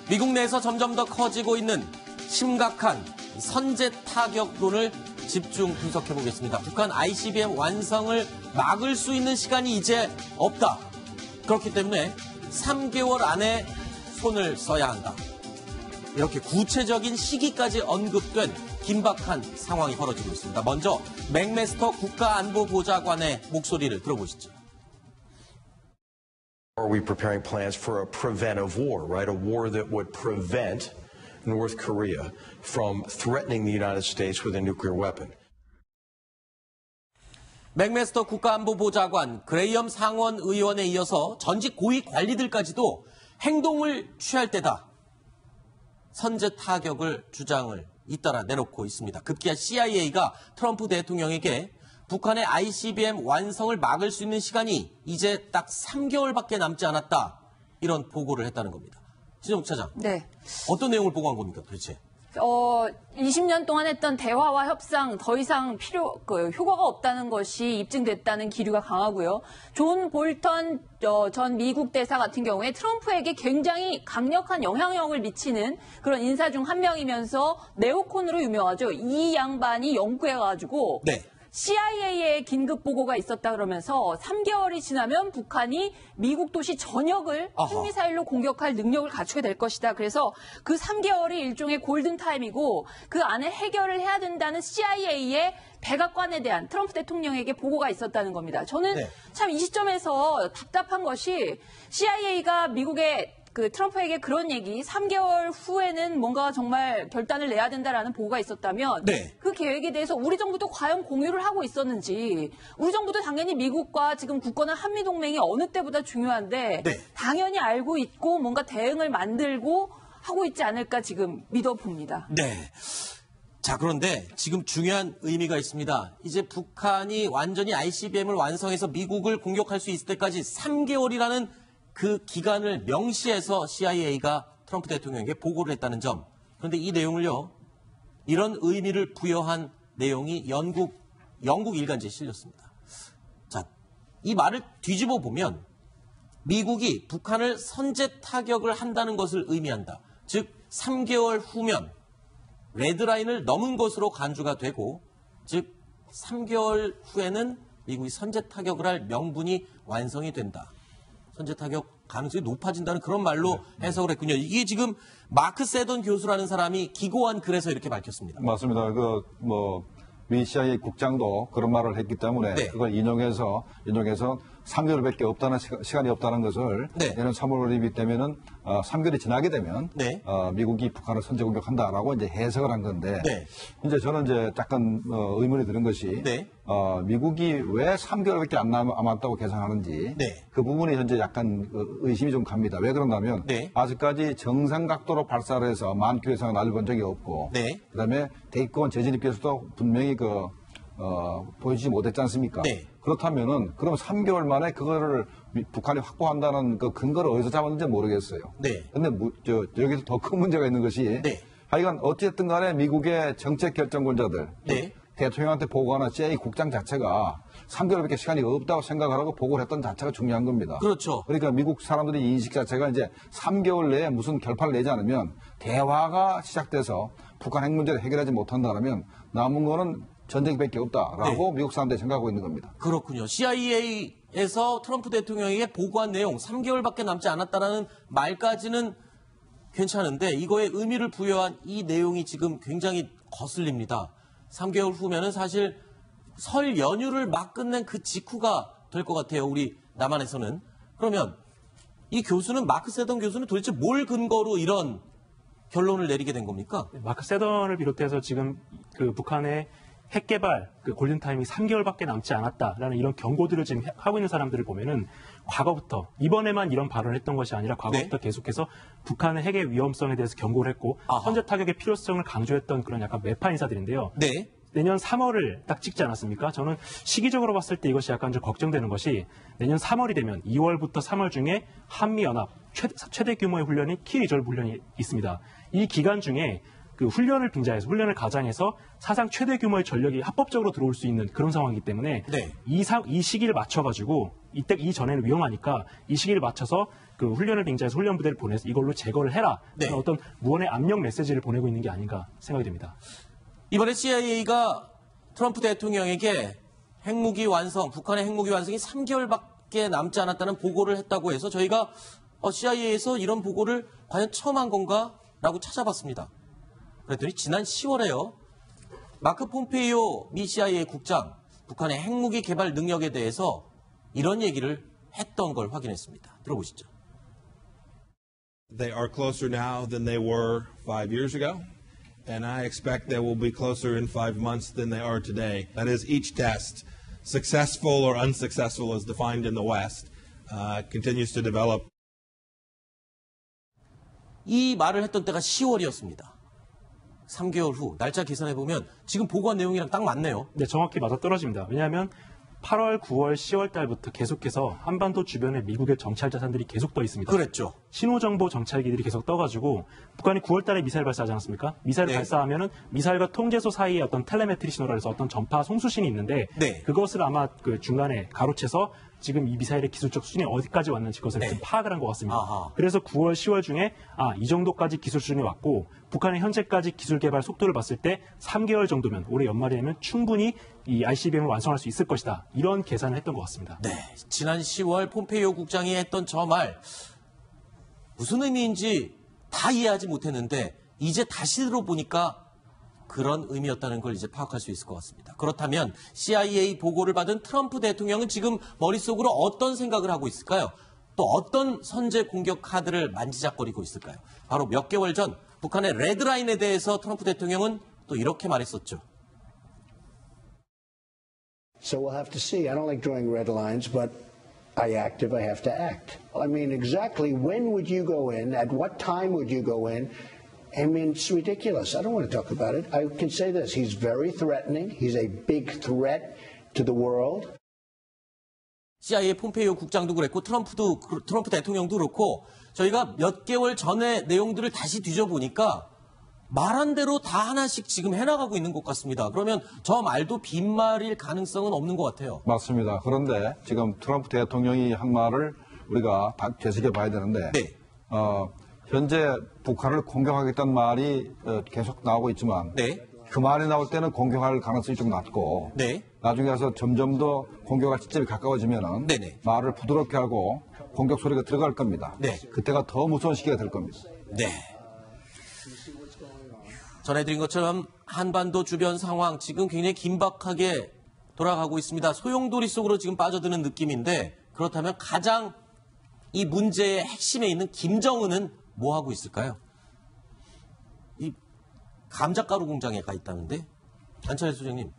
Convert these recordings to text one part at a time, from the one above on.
미국 내에서 점점 더 커지고 있는 심각한 선제 타격론을 집중 분석해보겠습니다. 북한 ICBM 완성을 막을 수 있는 시간이 이제 없다. 그렇기 때문에 3개월 안에 손을 써야 한다. 이렇게 구체적인 시기까지 언급된 긴박한 상황이 벌어지고 있습니다. 먼저 맥메스터 국가안보보좌관의 목소리를 들어보시죠. Are we preparing plans for a preventive war, right? A war that would prevent North Korea from threatening the United States with a nuclear weapon? 맥메스터 국가안보보좌관 그레이엄 상원 의원에 이어서 전직 고위 관리들까지도 행동을 취할 때다. 선제 타격을 주장을 잇따라 내놓고 있습니다. 급기야 CIA가 트럼프 대통령에게 북한의 ICBM 완성을 막을 수 있는 시간이 이제 딱 3개월밖에 남지 않았다. 이런 보고를 했다는 겁니다. 신정욱 차장. 네. 어떤 내용을 보고한 겁니까, 도대체? 20년 동안 했던 대화와 협상 더 이상 효과가 없다는 것이 입증됐다는 기류가 강하고요. 존 볼턴 전 미국 대사 같은 경우에 트럼프에게 굉장히 강력한 영향력을 미치는 그런 인사 중 한 명이면서 네오콘으로 유명하죠. 이 양반이 연구해가지고 네. CIA의 긴급 보고가 있었다 그러면서 3개월이 지나면 북한이 미국 도시 전역을 핵미사일로 공격할 능력을 갖추게 될 것이다. 그래서 그 3개월이 일종의 골든타임이고 그 안에 해결을 해야 된다는 CIA의 백악관에 대한 트럼프 대통령에게 보고가 있었다는 겁니다. 저는 참 이 시점에서 답답한 것이 CIA가 미국의 트럼프에게 그런 얘기, 3개월 후에는 뭔가 정말 결단을 내야 된다라는 보고가 있었다면 그 계획에 대해서 우리 정부도 과연 공유를 하고 있었는지, 우리 정부도 당연히 미국과 지금 굳건한 한미동맹이 어느 때보다 중요한데 당연히 알고 있고 뭔가 대응을 만들고 하고 있지 않을까 지금 믿어봅니다. 네. 자, 그런데 지금 중요한 의미가 있습니다. 이제 북한이 완전히 ICBM을 완성해서 미국을 공격할 수 있을 때까지 3개월이라는 그 기간을 명시해서 CIA가 트럼프 대통령에게 보고를 했다는 점. 그런데 이 내용을요, 이런 의미를 부여한 내용이 영국 일간지에 실렸습니다. 자, 이 말을 뒤집어 보면 미국이 북한을 선제 타격을 한다는 것을 의미한다. 즉, 3개월 후면 레드라인을 넘은 것으로 간주가 되고, 즉 3개월 후에는 미국이 선제 타격을 할 명분이 완성이 된다. 선제 타격 가능성이 높아진다는 그런 말로 해석을 했군요. 이게 지금 마크 세던 교수라는 사람이 기고한 글에서 이렇게 밝혔습니다. 맞습니다. 미 CIA 국장도 그런 말을 했기 때문에 그걸 인용해서 3개월밖에 없다는 시간이 없다는 것을 내년 3월이기 때문에는 3개월이 지나게 되면 미국이 북한을 선제 공격한다라고 이제 해석을 한 건데 이제 저는 이제 약간 의문이 드는 것이 미국이 왜 3개월밖에 안 남았다고 계산하는지 그 부분이 현재 약간 의심이 좀 갑니다. 왜 그런가면 아직까지 정상 각도로 발사를 해서 10,000km 이상을 날려본 적이 없고 그다음에 대기권 재진입기에서도 분명히 보여주지 못했지 않습니까? 그렇다면은 그럼 3개월 만에 그거를 북한이 확보한다는 그 근거를 어디서 잡았는지 모르겠어요. 근데 여기서 더 큰 문제가 있는 것이 하여간 어쨌든 간에 미국의 정책 결정권자들 대통령한테 보고하는 CIA 국장 자체가 3개월밖에 시간이 없다고 생각하라고 보고를 했던 자체가 중요한 겁니다. 그렇죠. 그러니까 미국 사람들의 인식 자체가 이제 3개월 내에 무슨 결판을 내지 않으면 대화가 시작돼서 북한 핵 문제를 해결하지 못한다면 남은 거는 전쟁밖에 없다라고 미국 사람들이 생각하고 있는 겁니다. 그렇군요. CIA에서 트럼프 대통령에게 보고한 내용 3개월밖에 남지 않았다라는 말까지는 괜찮은데 이거에 의미를 부여한 이 내용이 지금 굉장히 거슬립니다. 3개월 후면은 사실 설 연휴를 막 끝낸 그 직후가 될 것 같아요. 우리 남한에서는. 그러면 이 교수는, 마크 세던 교수는 도대체 뭘 근거로 이런 결론을 내리게 된 겁니까? 마크 세던을 비롯해서 지금 북한의 핵 개발, 골든타임이 3개월밖에 남지 않았다라는 이런 경고들을 지금 하고 있는 사람들을 보면은 과거부터, 이번에만 이런 발언을 했던 것이 아니라 과거부터 계속해서 북한의 핵의 위험성에 대해서 경고를 했고 선제 타격의 필요성을 강조했던 그런 약간 매파 인사들인데요. 내년 3월을 딱 찍지 않았습니까? 저는 시기적으로 봤을 때 이것이 약간 좀 걱정되는 것이 내년 3월이 되면 2월부터 3월 중에 한미연합 최대 규모의 훈련이 키 리저브 훈련이 있습니다. 이 기간 중에 그 훈련을 빙자해서, 훈련을 가장해서 사상 최대 규모의 전력이 합법적으로 들어올 수 있는 그런 상황이기 때문에 이 시기를 맞춰가지고 이 전에는 위험하니까 이 시기를 맞춰서 그 훈련을 빙자해서 훈련 부대를 보내서 이걸로 제거를 해라. 네. 어떤 무언의 압력 메시지를 보내고 있는 게 아닌가 생각이 됩니다. 이번에 CIA가 트럼프 대통령에게 핵무기 완성, 북한의 핵무기 완성이 3개월밖에 남지 않았다는 보고를 했다고 해서 저희가 CIA에서 이런 보고를 과연 처음 한 건가? 라고 찾아봤습니다. 그랬더니 지난 10월에요. 마크 폼페이오 미 CIA 국장, 북한의 핵무기 개발 능력에 대해서 이런 얘기를 했던 걸 확인했습니다. 들어보시죠. They are closer now than they were 5 years ago, and I expect they will be closer in 5 months than they are today. That is, each test, successful or unsuccessful as defined in the West, continues to develop. 이 말을 했던 때가 10월이었습니다. 3개월 후 날짜 계산해보면 지금 보고한 내용이랑 딱 맞네요. 네, 정확히 맞아떨어집니다. 왜냐하면 8월, 9월, 10월 달부터 계속해서 한반도 주변에 미국의 정찰 자산들이 계속 떠 있습니다. 그랬죠. 신호정보 정찰기들이 계속 떠가지고 북한이 9월 달에 미사일 발사하지 않았습니까? 미사일 네. 발사하면은 미사일과 통제소 사이에 어떤 텔레메트리 신호라 해서 어떤 전파 송수신이 있는데 네. 그것을 아마 그 중간에 가로채서 지금 이 미사일의 기술적 수준이 어디까지 왔는지 그것을 네. 좀 파악을 한 것 같습니다. 아하. 그래서 9월, 10월 중에 이 정도까지 기술 수준이 왔고 북한의 현재까지 기술 개발 속도를 봤을 때 3개월 정도면 올해 연말이면 충분히 이 ICBM을 완성할 수 있을 것이다. 이런 계산을 했던 것 같습니다. 네, 지난 10월 폼페이오 국장이 했던 저 말 무슨 의미인지 다 이해하지 못했는데 이제 다시 들어보니까 그런 의미였다는 걸 이제 파악할 수 있을 것 같습니다. 그렇다면 CIA 보고를 받은 트럼프 대통령은 지금 머릿속으로 어떤 생각을 하고 있을까요? 또 어떤 선제 공격 카드를 만지작거리고 있을까요? 바로 몇 개월 전 북한의 레드라인에 대해서 트럼프 대통령은 또 이렇게 말했었죠. So we'll have to see. I don't like drawing red lines, but I act if I have to act. I mean, exactly when would you go in? At what time would you go in? I mean, it's ridiculous. I don't want to talk about it. I can say this. He's very threatening. He's a big threat to the world. CIA 폼페이오 국장도 그랬고 트럼프 대통령도 그렇고 저희가 몇 개월 전의 내용들을 다시 뒤져보니까 말한 대로 다 하나씩 지금 해나가고 있는 것 같습니다. 그러면 저 말도 빈말일 가능성은 없는 것 같아요. 맞습니다. 그런데 지금 트럼프 대통령이 한 말을 우리가 되새겨 봐야 되는데 네. 현재 북한을 공격하겠다는 말이 계속 나오고 있지만 네. 그 말이 나올 때는 공격할 가능성이 좀 낮고 네. 나중에 가서 점점 더 공격할 시점이 가까워지면 네네. 말을 부드럽게 하고 공격 소리가 들어갈 겁니다. 네. 그때가 더 무서운 시기가 될 겁니다. 네. 전해드린 것처럼 한반도 주변 상황 지금 굉장히 긴박하게 돌아가고 있습니다. 소용돌이 속으로 지금 빠져드는 느낌인데 그렇다면 가장 이 문제의 핵심에 있는 김정은은 뭐 하고 있을까요? 이 감자가루 공장에 가 있다는데 안철수 소장님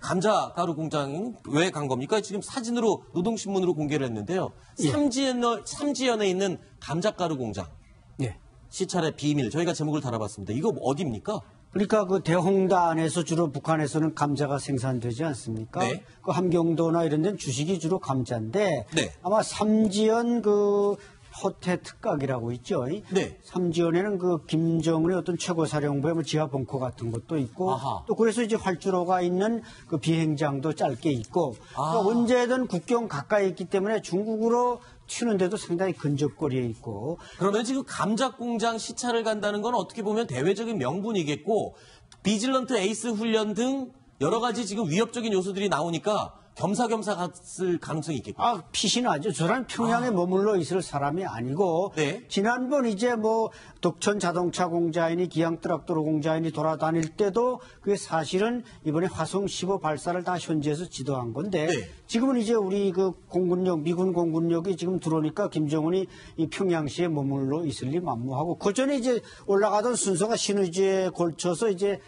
감자가루 공장은 왜 간 겁니까? 지금 사진으로 노동신문으로 공개를 했는데요. 삼지연에 있는 감자가루 공장. 예. 시찰의 비밀 저희가 제목을 달아봤습니다. 이거 어디입니까? 그러니까 그 대홍단에서 주로 북한에서는 감자가 생산되지 않습니까? 네. 그 함경도나 이런 데는 주식이 주로 감자인데 네. 아마 삼지연 그 호태 특각이라고 있죠. 네. 삼지연에는 그 김정은의 어떤 최고사령부의 뭐 지하 벙커 같은 것도 있고 아하. 또 그래서 이제 활주로가 있는 그 비행장도 짧게 있고 그러니까 언제든 국경 가까이 있기 때문에 중국으로 튀는데도 상당히 근접거리에 있고 그러면 지금 감자 공장 시찰을 간다는 건 어떻게 보면 대외적인 명분이겠고 비질런트 에이스 훈련 등 여러 가지 지금 위협적인 요소들이 나오니까 겸사겸사 갔을 가능성이 있겠고. 피신하죠. 저 사람 평양에 머물러 있을 사람이 아니고 네. 지난번 이제 뭐 덕천 자동차 공장이니 기양 트럭도로 공장이니 돌아다닐 때도 그게 사실은 이번에 화성 15 발사를 다 현지에서 지도한 건데 네. 지금은 이제 우리 그 공군력 미군 공군력이 지금 들어오니까 김정은이 이 평양시에 머물러 있을 리 만무하고 그 전에 이제 올라가던 순서가 신의주에 걸쳐서 이제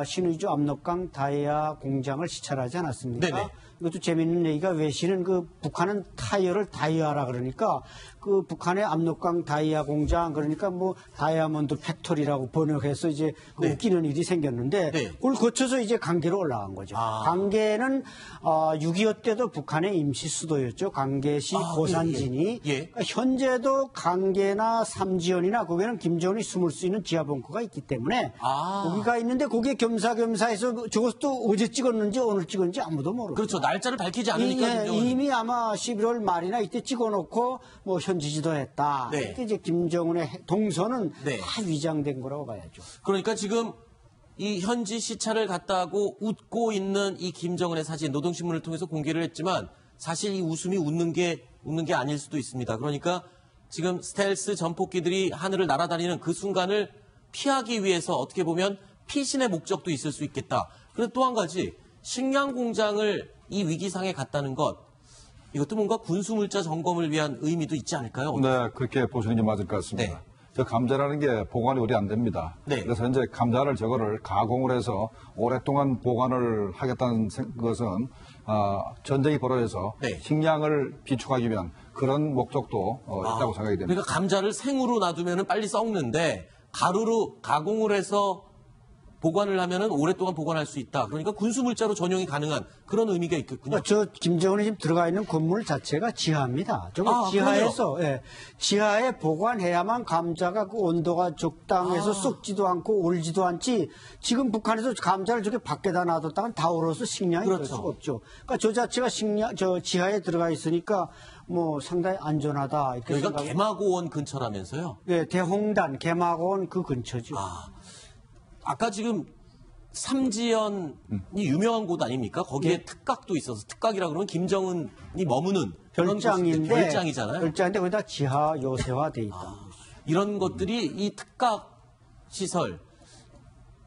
신의주 압록강 다이아 공장을 시찰하지 않았습니까? 네네. 이것도 재밌는 얘기가 외신은 그 북한은 타이어를 다이아라 그러니까 그 북한의 압록강 다이아 공장 그러니까 뭐 다이아몬드 팩토리라고 번역해서 이제 그 네. 웃기는 일이 생겼는데 네. 그걸 거쳐서 이제 강계로 올라간 거죠. 강계는 6.25 때도 북한의 임시 수도였죠. 강계시 고산진이. 예. 그러니까 현재도 강계나 삼지연이나 거기는 김정은이 숨을 수 있는 지하 벙커가 있기 때문에 거기가 있는데 거기에 겸사겸사해서 저것도 어제 찍었는지 오늘 찍었는지 아무도 모르죠. 그렇죠. 날짜를 밝히지 않으니까 예, 김정은. 이미 아마 11월 말이나 이때 찍어놓고 뭐 현지 지도했다. 네. 이때 이제 김정은의 동선은 네. 다 위장된 거라고 봐야죠. 그러니까 지금 이 현지 시찰을 갔다고 웃고 있는 이 김정은의 사진 노동신문을 통해서 공개를 했지만 사실 이 웃음이 웃는 게 아닐 수도 있습니다. 그러니까 지금 스텔스 전폭기들이 하늘을 날아다니는 그 순간을 피하기 위해서 어떻게 보면 피신의 목적도 있을 수 있겠다. 그리고 또 한 가지 식량 공장을 이 위기상에 갔다는 것 이것도 뭔가 군수물자 점검을 위한 의미도 있지 않을까요? 네, 그렇게 보시는 게 맞을 것 같습니다. 네. 저 감자라는 게 보관이 오래 안 됩니다. 네. 그래서 이제 감자를 저거를 가공을 해서 오랫동안 보관을 하겠다는 것은 전쟁이 벌어져서 네. 식량을 비축하기 위한 그런 목적도 있다고 생각이 됩니다. 그러니까 감자를 생으로 놔두면 빨리 썩는데 가루로 가공을 해서 보관을 하면 오랫동안 보관할 수 있다. 그러니까 군수물자로 전용이 가능한 그런 의미가 있겠군요. 저 김정은이 지금 들어가 있는 건물 자체가 지하입니다. 저거 지하에서 지하에 보관해야만 감자가 그 온도가 적당해서 썩지도 않고 얼지도 않지. 지금 북한에서 감자를 저렇게 밖에다 놔뒀다간 다 얼어서 식량이 될 수가 없죠. 그러니까 저 자체가 저 지하에 들어가 있으니까 뭐 상당히 안전하다. 이렇게 여기가 개마고원 근처라면서요? 네, 대홍단 개마고원 그 근처죠. 아까 지금 삼지연이 유명한 곳 아닙니까? 거기에 특각도 있어서 특각이라 그러면 김정은이 머무는 그런 곳인데 별장이잖아요. 별장인데 거기다 지하 요새화돼 있다. 이런 것들이 이 특각 시설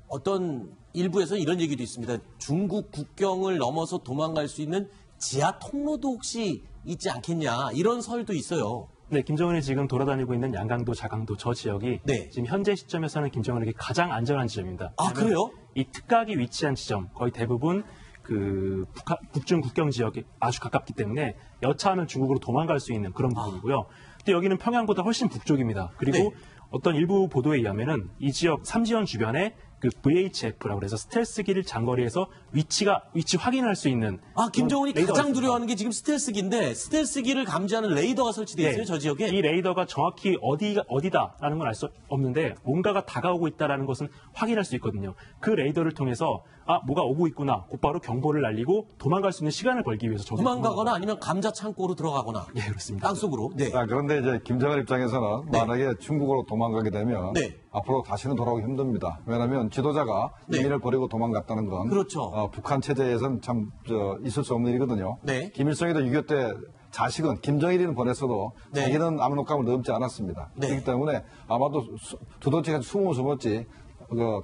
어떤 일부에서 이런 얘기도 있습니다. 중국 국경을 넘어서 도망갈 수 있는 지하 통로도 혹시 있지 않겠냐 이런 설도 있어요. 네, 김정은이 지금 돌아다니고 있는 양강도, 자강도 저 지역이 네. 지금 현재 시점에서는 김정은에게 가장 안전한 지점입니다. 아, 그래요? 이 특각이 위치한 지점 거의 대부분 그 북중 국경 지역에 아주 가깝기 때문에 여차하면 중국으로 도망갈 수 있는 그런 부분이고요. 근데 여기는 평양보다 훨씬 북쪽입니다. 그리고 네. 어떤 일부 보도에 의하면은 이 지역 삼지연 주변에 그 VHF라고 해서 스텔스기를 장거리에서 위치 확인할 수 있는 김정은이 레이더가 가장 있습니다. 두려워하는 게 지금 스텔스기인데 스텔스기를 감지하는 레이더가 설치되어 있어요, 저 지역에. 이 레이더가 정확히 어디다라는 건 알 수 없는데 뭔가가 다가오고 있다라는 것은 확인할 수 있거든요. 그 레이더를 통해서 뭐가 오고 있구나 곧바로 경보를 날리고 도망갈 수 있는 시간을 벌기 위해서 도망가거나 아니면 감자 창고로 들어가거나. 예, 그렇습니다. 땅속으로. 네. 그런데 이제 김정은 입장에서는 만약에 중국으로 도망가게 되면 네. 앞으로 다시는 돌아오기 힘듭니다. 왜냐하면 지도자가 이민을 버리고 도망갔다는 건 그렇죠. 북한 체제에서는 참 있을 수 없는 일이거든요. 네. 김일성이도 6.25 때 자식은 김정일이는 보냈어도 네. 자기는 압록강을 넘지 않았습니다. 네. 그렇기 때문에 아마도 두더지가 숨을 숨었지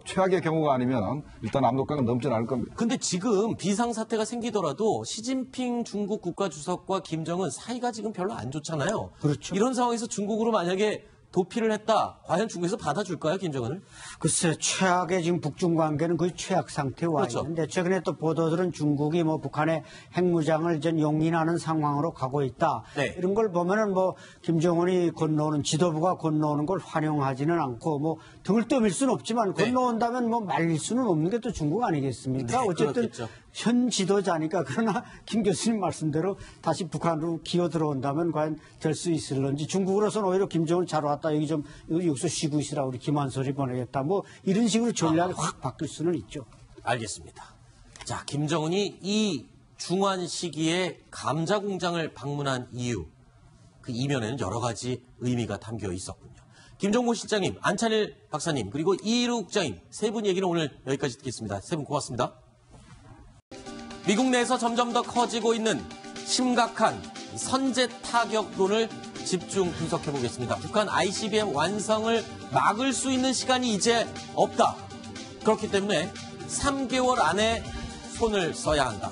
최악의 경우가 아니면 일단 압록강은 넘지는 않을 겁니다. 근데 지금 비상사태가 생기더라도 시진핑 중국 국가주석과 김정은 사이가 지금 별로 안 좋잖아요. 그렇죠. 이런 상황에서 중국으로 만약에 도피를 했다. 과연 중국에서 받아줄까요, 김정은을? 글쎄, 최악의 지금 북중 관계는 거의 최악 상태에 와 그렇죠. 있는데 최근에 또 보도들은 중국이 뭐 북한의 핵무장을 전 용인하는 상황으로 가고 있다. 네. 이런 걸 보면은 뭐 김정은이 건너오는 지도부가 건너오는 걸 환영하지는 않고 뭐 등을 떠밀 수는 없지만 네. 건너온다면 뭐 말릴 수는 없는 게 또 중국 아니겠습니까? 네, 어쨌든 그렇겠죠. 현 지도자니까 그러나 김 교수님 말씀대로 다시 북한으로 기어 들어온다면 과연 될 수 있을런지 중국으로서는 오히려 김정은 잘 왔다 여기서 쉬고 있으라 우리 김한솔이 보내겠다 뭐 이런 식으로 전략이 확 바뀔 수는 있죠. 알겠습니다. 자, 김정은이 이 중환 시기에 감자 공장을 방문한 이유 그 이면에는 여러 가지 의미가 담겨 있었군요. 김종모 실장님, 안찬일 박사님 그리고 이일우 국장님 세 분 얘기는 오늘 여기까지 듣겠습니다. 세 분 고맙습니다. 미국 내에서 점점 더 커지고 있는 심각한 선제 타격론을 집중 분석해 보겠습니다. 북한 ICBM 완성을 막을 수 있는 시간이 이제 없다. 그렇기 때문에 3개월 안에 손을 써야 한다.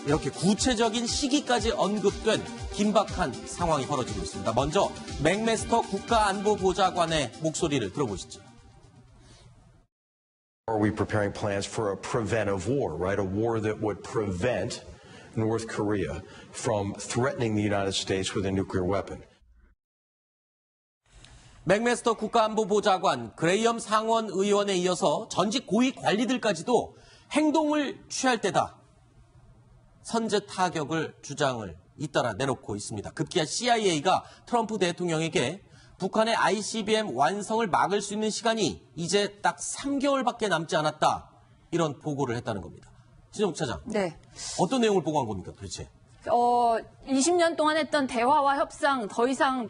이렇게 구체적인 시기까지 언급된 긴박한 상황이 벌어지고 있습니다. 먼저 맥메스터 국가안보보좌관의 목소리를 들어보시죠. Are we preparing plans for a preventive war, right? A war that would prevent North Korea from threatening the United States with a nuclear weapon? 맥메스터 국가안보보좌관 그레이엄 상원 의원에 이어서 전직 고위 관리들까지도 행동을 취할 때다. 선제 타격을 주장을 잇따라 내놓고 있습니다. 급기야 CIA가 트럼프 대통령에게 북한의 ICBM 완성을 막을 수 있는 시간이 이제 딱 3개월밖에 남지 않았다. 이런 보고를 했다는 겁니다. 신정욱 차장. 네. 어떤 내용을 보고한 겁니까, 도대체? 20년 동안 했던 대화와 협상 더 이상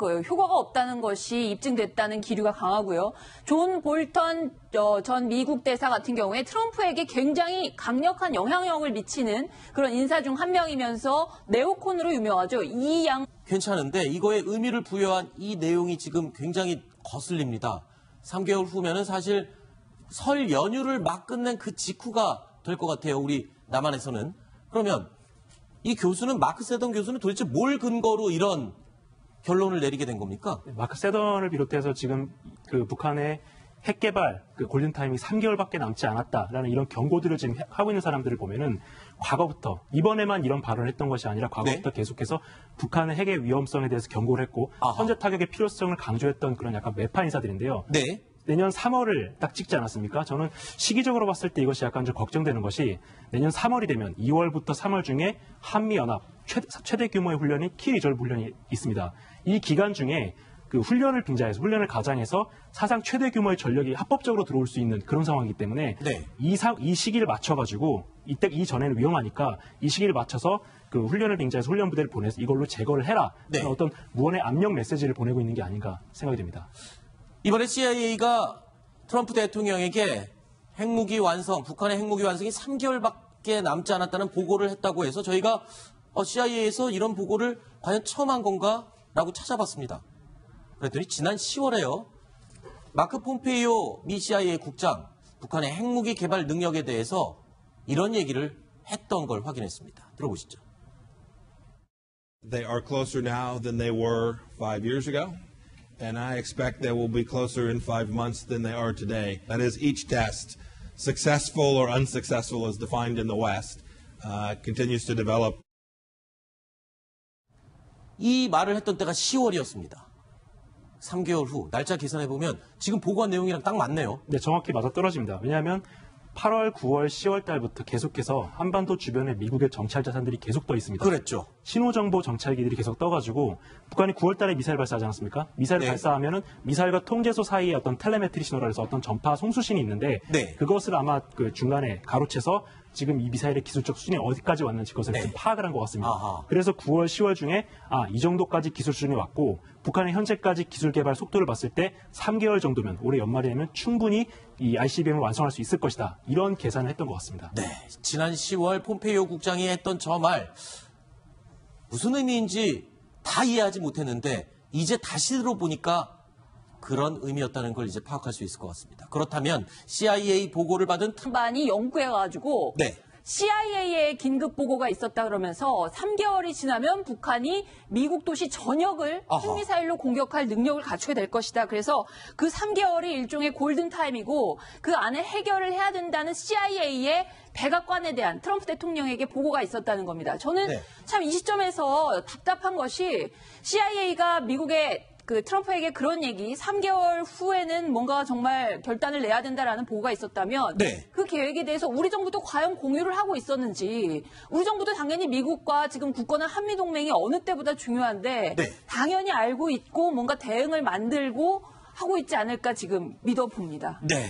효과가 없다는 것이 입증됐다는 기류가 강하고요. 존 볼턴 전 미국 대사 같은 경우에 트럼프에게 굉장히 강력한 영향력을 미치는 그런 인사 중 한 명이면서 네오콘으로 유명하죠. 괜찮은데 이거에 의미를 부여한 이 내용이 지금 굉장히 거슬립니다. 3개월 후면은 사실 설 연휴를 막 끝낸 그 직후가 될 것 같아요. 우리 남한에서는. 그러면 이 교수는 마크 세던 교수는 도대체 뭘 근거로 이런 결론을 내리게 된 겁니까? 마크 세던을 비롯해서 지금 그 북한의 핵 개발 그 골든타임이 3개월밖에 남지 않았다라는 이런 경고들을 지금 하고 있는 사람들을 보면은 과거부터 이번에만 이런 발언을 했던 것이 아니라 과거부터 계속해서 북한의 핵의 위험성에 대해서 경고를 했고 선제 타격의 필요성을 강조했던 그런 약간 매파 인사들인데요. 네. 내년 3월을 딱 찍지 않았습니까? 저는 시기적으로 봤을 때 이것이 약간 좀 걱정되는 것이 내년 3월이 되면 2월부터 3월 중에 한미연합 최대 규모의 훈련이 키 리저브 훈련이 있습니다. 이 기간 중에 그 훈련을 빙자해서 훈련을 가장해서 사상 최대 규모의 전력이 합법적으로 들어올 수 있는 그런 상황이기 때문에 네. 이 시기를 맞춰가지고 이전에는 위험하니까 이 시기를 맞춰서 그 훈련을 빙자해서 훈련 부대를 보내서 이걸로 제거를 해라. 네. 어떤 무언의 압력 메시지를 보내고 있는 게 아닌가 생각이 됩니다. 이번에 CIA가 트럼프 대통령에게 핵무기 완성, 북한의 핵무기 완성이 3개월밖에 남지 않았다는 보고를 했다고 해서 저희가 CIA에서 이런 보고를 과연 처음 한 건가? 라고 찾아봤습니다. 그랬더니 지난 10월에요. 마크 폼페이오 미 CIA 국장, 북한의 핵무기 개발 능력에 대해서 이런 얘기를 했던 걸 확인했습니다. 들어보시죠. They are closer now than they were 5 years ago. And I expect they will be closer in 5 months than they are today. That is, each test, successful or unsuccessful as defined in the West, continues to develop. 이 말을 했던 때가 10월이었습니다. 3개월 후 날짜 계산해보면 지금 보고한 내용이랑 딱 맞네요. 네, 정확히 맞아떨어집니다. 왜냐하면 8월, 9월, 10월 달부터 계속해서 한반도 주변에 미국의 정찰 자산들이 계속 떠 있습니다. 그랬죠. 신호정보 정찰기들이 계속 떠가지고 북한이 9월 달에 미사일 발사하지 않았습니까? 미사일을 발사하면은 미사일과 통제소 사이에 어떤 텔레메트리 신호라 해서 어떤 전파 송수신이 있는데 그것을 아마 그 중간에 가로채서 지금 이 미사일의 기술적 수준이 어디까지 왔는지 그것을 좀 파악을 한 것 같습니다. 그래서 9월, 10월 중에 이 정도까지 기술 수준이 왔고 북한의 현재까지 기술 개발 속도를 봤을 때 3개월 정도면 올해 연말이 되면 충분히 이 ICBM을 완성할 수 있을 것이다. 이런 계산을 했던 것 같습니다. 네, 지난 10월 폼페이오 국장이 했던 저 말 무슨 의미인지 다 이해하지 못했는데 이제 다시 들어보니까 그런 의미였다는 걸 이제 파악할 수 있을 것 같습니다. 그렇다면 CIA 보고를 받은 반이 연구해가지고 CIA의 긴급 보고가 있었다 그러면서 3개월이 지나면 북한이 미국 도시 전역을 핵미사일로 공격할 능력을 갖추게 될 것이다. 그래서 그 3개월이 일종의 골든타임이고 그 안에 해결을 해야 된다는 CIA의 백악관에 대한 트럼프 대통령에게 보고가 있었다는 겁니다. 저는 참 이 시점에서 답답한 것이 CIA가 미국의 트럼프에게 그런 얘기, 3개월 후에는 뭔가 정말 결단을 내야 된다라는 보고가 있었다면 그 계획에 대해서 우리 정부도 과연 공유를 하고 있었는지, 우리 정부도 당연히 미국과 지금 굳건한 한미동맹이 어느 때보다 중요한데 당연히 알고 있고 뭔가 대응을 만들고 하고 있지 않을까 지금 믿어봅니다. 네.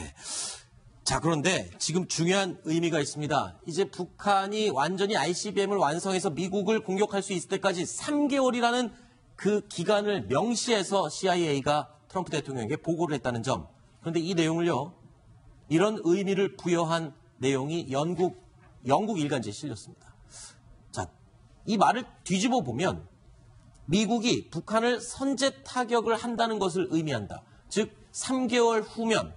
자, 그런데 지금 중요한 의미가 있습니다. 이제 북한이 완전히 ICBM을 완성해서 미국을 공격할 수 있을 때까지 3개월이라는 그 기간을 명시해서 CIA가 트럼프 대통령에게 보고를 했다는 점. 그런데 이 내용을요, 이런 의미를 부여한 내용이 영국 일간지에 실렸습니다. 자, 이 말을 뒤집어 보면 미국이 북한을 선제 타격을 한다는 것을 의미한다. 즉, 3개월 후면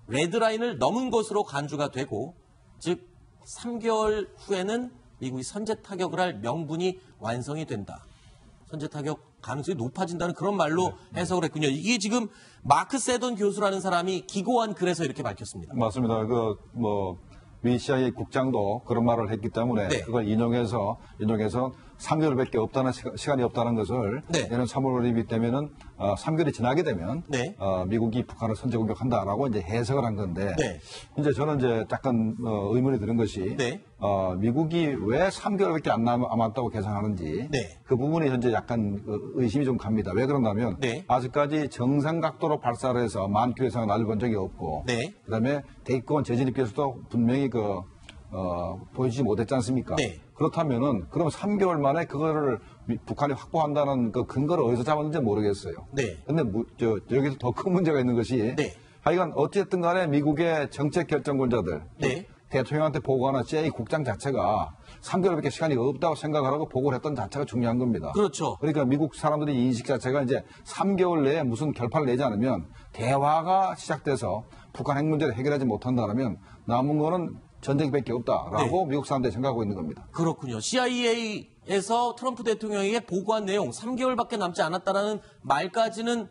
레드라인을 넘은 것으로 간주가 되고, 즉 3개월 후에는 미국이 선제 타격을 할 명분이 완성이 된다. 선제 타격 가능성이 높아진다는 그런 말로 해석을 했군요. 이게 지금 마크 세던 교수라는 사람이 기고한 글에서 이렇게 밝혔습니다. 맞습니다. 미 CIA 국장도 그런 말을 했기 때문에 그걸 인용해서 3개월밖에 없다는 시간이 없다는 것을 내년 3월이 되면은 3개월이 지나게 되면 미국이 북한을 선제 공격한다라고 이제 해석을 한 건데 이제 저는 이제 약간 의문이 드는 것이 미국이 왜 3개월밖에 안 남았다고 계산하는지 그 부분이 현재 약간 의심이 좀 갑니다. 왜 그런가면 아직까지 정상 각도로 발사를 해서 10,000km 이상을 날려본 적이 없고 그다음에 대기권 재진입기에서도 분명히 보여주지 못했지 않습니까? 네. 그렇다면은 그럼 3개월 만에 그거를 북한이 확보한다는 그 근거를 어디서 잡았는지 모르겠어요. 네. 근데 여기서 더 큰 문제가 있는 것이 네. 하여간 어쨌든 간에 미국의 정책 결정권자들 네. 대통령한테 보고하는 CIA 국장 자체가 3개월밖에 시간이 없다고 생각을 하고 보고를 했던 자체가 중요한 겁니다. 그렇죠. 그러니까 미국 사람들의 인식 자체가 이제 3개월 내에 무슨 결판을 내지 않으면 대화가 시작돼서 북한 핵 문제를 해결하지 못한다면 남은 거는 전쟁밖에 없다라고 네. 미국 사람들이 생각하고 있는 겁니다. 그렇군요. CIA에서 트럼프 대통령에게 보고한 내용 3개월밖에 남지 않았다라는 말까지는